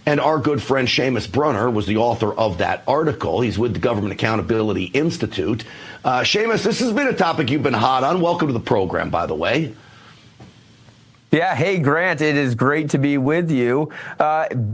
And our good friend Seamus Bruner was the author of that article. He's with the Government Accountability Institute. Seamus, this has been a topic you've been hot on. Welcome to the program, by the way. Yeah, hey, Grant, it is great to be with you.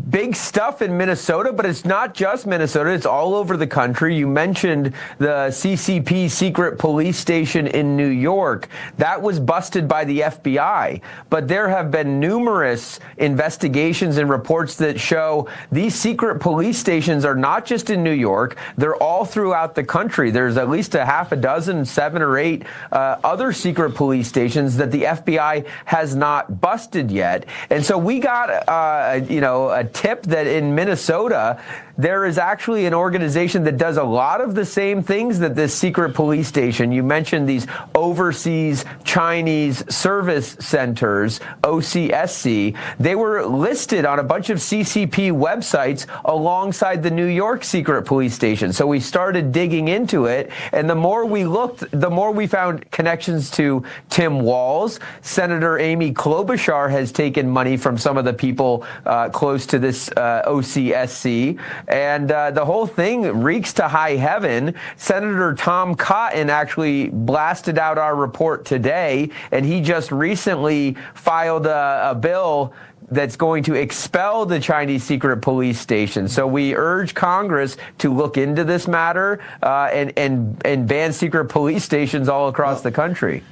Big stuff in Minnesota, but it's not just Minnesota. It's all over the country. You mentioned the CCP Secret Police station in New York. That was busted by the FBI. But there have been numerous investigations and reports that show these secret police stations are not just in New York. They're all throughout the country. There's at least a half a dozen, 7 or 8 other secret police stations that the FBI has not busted yet. And so we got a tip that in Minnesota there is actually an organization that does a lot of the same things that this secret police station. You mentioned these overseas Chinese service centers, OCSC. They were listed on a bunch of CCP websites alongside the New York secret police station. So we started digging into it, and the more we looked, the more we found connections to Tim Walz. Senator Amy Klobuchar has taken money from some of the people close to this OCSC. And the whole thing reeks to high heaven. Senator Tom Cotton actually blasted out our report today, and he just recently filed a bill that's going to expel the Chinese secret police station. So we urge Congress to look into this matter and ban secret police stations all across the country.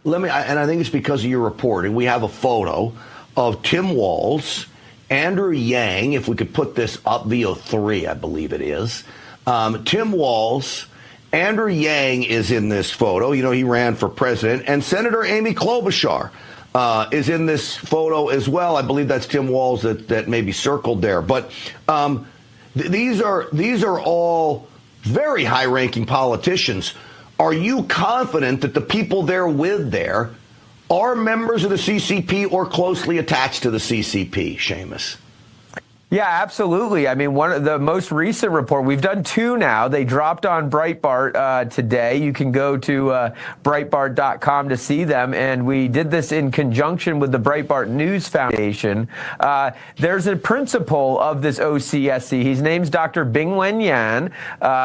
And I think it's because of your reporting. We have a photo of Tim Walz, Andrew Yang, if we could put this up via 3, I believe it is. Tim Walz, Andrew Yang is in this photo. You know, he ran for president. And Senator Amy Klobuchar is in this photo as well. I believe that's Tim Walz that may be circled there. But these are all very high-ranking politicians. Are you confident that the people they're with there are members of the CCP or closely attached to the CCP, Seamus? Yeah, absolutely. I mean, one of the most recent report, we've done 2 now. They dropped on Breitbart today. You can go to Breitbart.com to see them. And we did this in conjunction with the Breitbart News Foundation. There's a principal of this OCSC. His name's Dr. Wen Yan.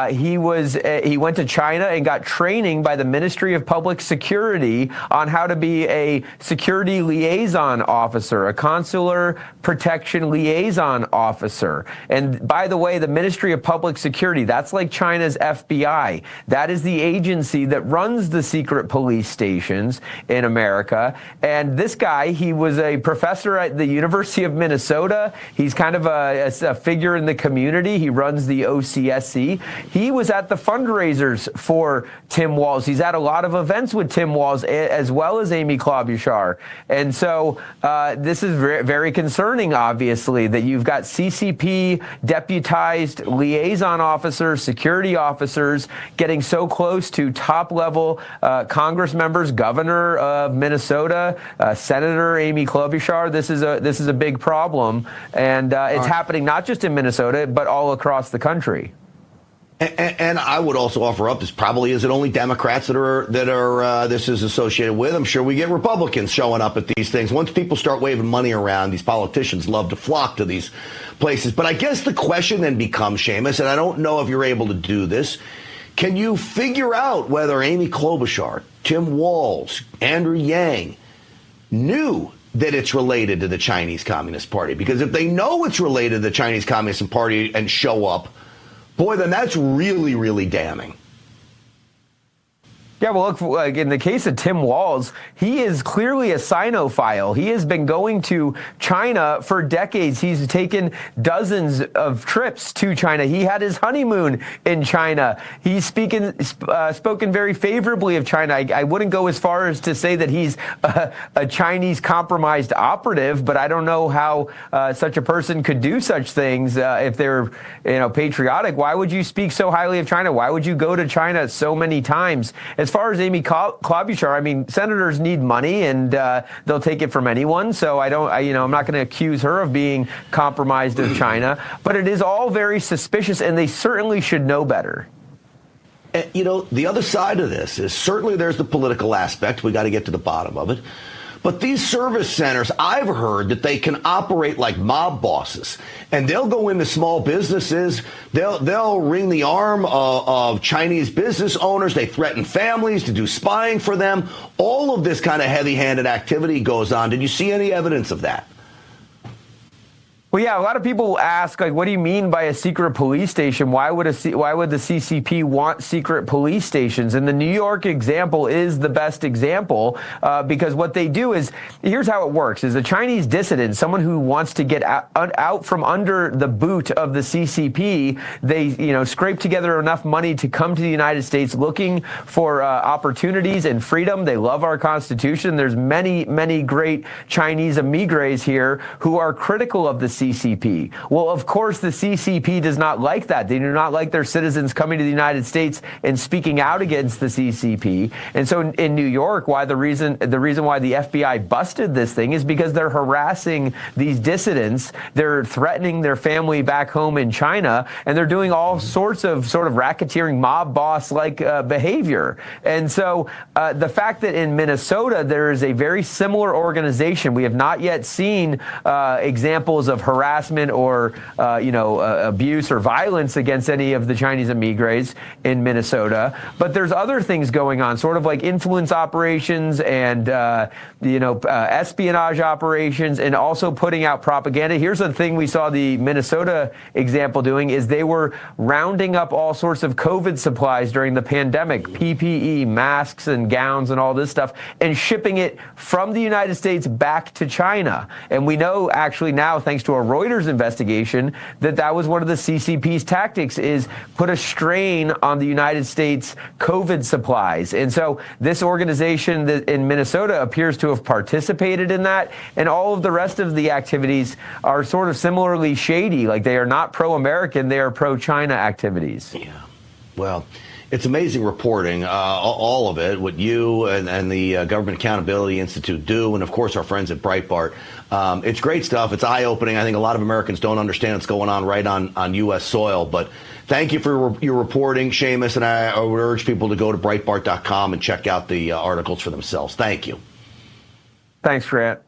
He went to China and got training by the Ministry of Public Security on how to be a security liaison officer, a consular protection liaison officer. And by the way, the Ministry of Public Security, that's like China's FBI. That is the agency that runs the secret police stations in America. And this guy, he was a professor at the University of Minnesota. He's kind of a figure in the community. He runs the OCSC. He was at the fundraisers for Tim Walz. He's at a lot of events with Tim Walz as well as Amy Klobuchar. And so this is very, very concerning, obviously, that you've got CCP deputized liaison officers, security officers getting so close to top-level Congress members, Governor of Minnesota, Senator Amy Klobuchar. This is a big problem, and it's happening not just in Minnesota, but all across the country. And I would also offer up, this probably isn't only Democrats that are this is associated with. I'm sure we get Republicans showing up at these things. Once people start waving money around, these politicians love to flock to these places. But I guess the question then becomes, Seamus, and I don't know if you're able to do this, can you figure out whether Amy Klobuchar, Tim Walz, Andrew Yang knew that it's related to the Chinese Communist Party? Because if they know it's related to the Chinese Communist Party and show up, boy, then that's really, really damning. Yeah, well, look, like in the case of Tim Walz, he is clearly a Sinophile. He has been going to China for decades. He's taken dozens of trips to China. He had his honeymoon in China. He's spoken very favorably of China. I wouldn't go as far as to say that he's a Chinese compromised operative, but I don't know how such a person could do such things if they're, patriotic. Why would you speak so highly of China? Why would you go to China so many times? As far as Amy Klobuchar, I mean, senators need money, and they'll take it from anyone. So I'm not going to accuse her of being compromised of China. But it is all very suspicious, and they certainly should know better. The other side of this is certainly there's the political aspect. We got to get to the bottom of it. But these service centers, I've heard that they can operate like mob bosses, and they'll go into small businesses. They'll wring the arm of Chinese business owners. They threaten families to do spying for them. All of this kind of heavy-handed activity goes on. Did you see any evidence of that? Well, yeah, a lot of people ask, like, what do you mean by a secret police station? Why would the CCP want secret police stations? And the New York example is the best example because what they do is, here's how it works, is a Chinese dissident, someone who wants to get out from under the boot of the CCP, they, scrape together enough money to come to the United States looking for opportunities and freedom. They love our Constitution. There's many, many great Chinese emigres here who are critical of the CCP. Well, of course, the CCP does not like that. They do not like their citizens coming to the United States and speaking out against the CCP. And so in New York, the reason why the FBI busted this thing is because they're harassing these dissidents. They're threatening their family back home in China, and they're doing all sorts of sort of racketeering mob boss-like behavior. And so the fact that in Minnesota there is a very similar organization, we have not yet seen examples of harassment or abuse or violence against any of the Chinese emigres in Minnesota, but there's other things going on, sort of like influence operations and espionage operations, and also putting out propaganda. Here's the thing we saw the Minnesota example doing is they were rounding up all sorts of COVID supplies during the pandemic, PPE, masks and gowns and all this stuff, and shipping it from the United States back to China. And we know actually now, thanks to a Reuters investigation, that was one of the CCP's tactics, is put a strain on the United States COVID supplies. And so this organization in Minnesota appears to have participated in that, and all of the rest of the activities are sort of similarly shady. Like, they are not pro-American, they are pro-China activities. Yeah. Well, it's amazing reporting, all of it, what you and the Government Accountability Institute do, and of course our friends at Breitbart. It's great stuff. It's eye-opening. I think a lot of Americans don't understand what's going on right on U.S. soil. But thank you for your reporting, Seamus, and I would urge people to go to Breitbart.com and check out the articles for themselves. Thank you. Thanks, Grant.